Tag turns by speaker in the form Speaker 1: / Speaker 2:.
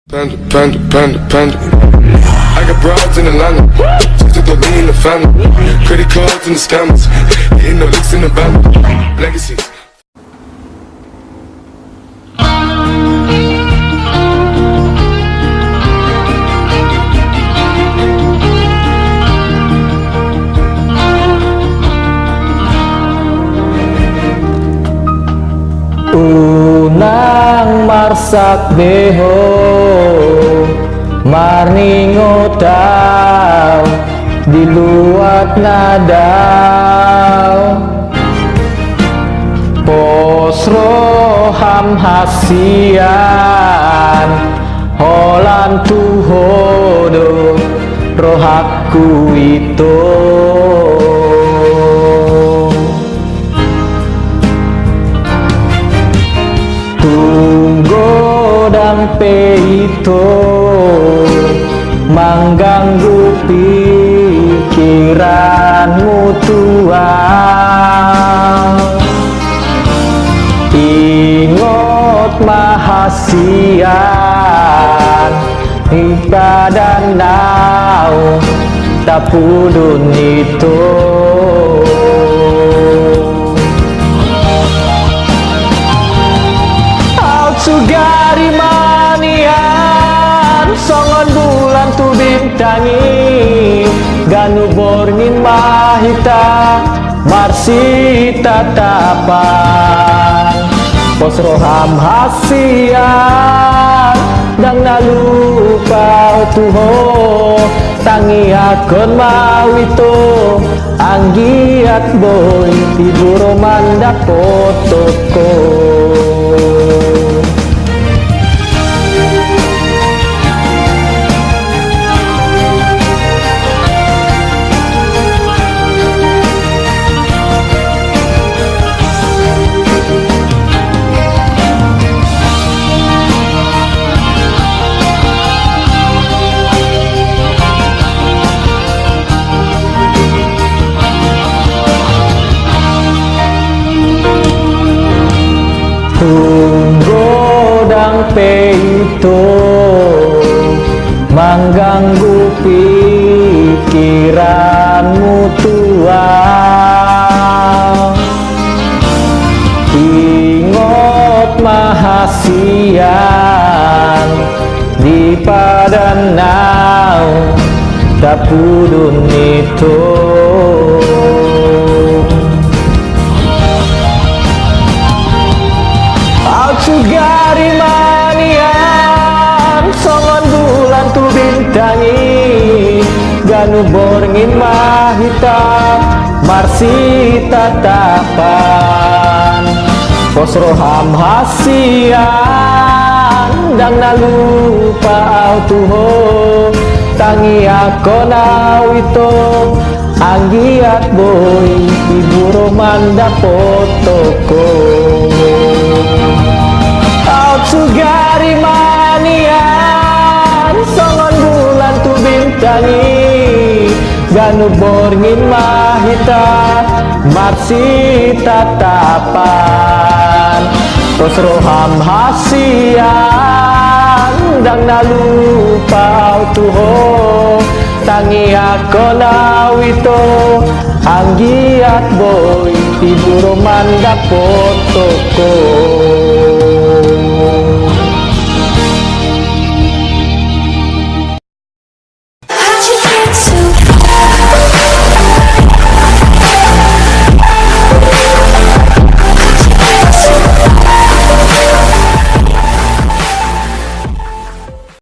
Speaker 1: Panda, panda, panda, panda. I got broads in Atlanta, just to me in the family. Credit cards and the scammers, hitting the licks in the band. Legacies.
Speaker 2: Unang marsak beho marningo daw diluat nadaw posroham hasian holan tuhodo rohaku itu sampai itu mengganggu pikiranmu tuang. Ingat mahasian ibadah nau tapudun itu. Sugari manian songon bulan tu bintangi ganu borngin mahita marsi tatapan posroham hasian dang nalupa tuho tangi akon mawito anggiat boy tiburo mandak potoko. Godang peito mengganggu pikiranmu tuang. Ingat mahasian di padanau tapudun itu. Sugari manian songon bulan tu bintangi ganu borngin mahita marsi tatapan posroham hasian dang nalupa tuho tangi akon awito anggiat boy iburo manda potoko. Sugari manian songon bulan tu bintangi ganu borngin mahita marsi tatapan posroham hasian dang nalupa tuho tangi akon awito anggiat boy tiburo mandak potoko.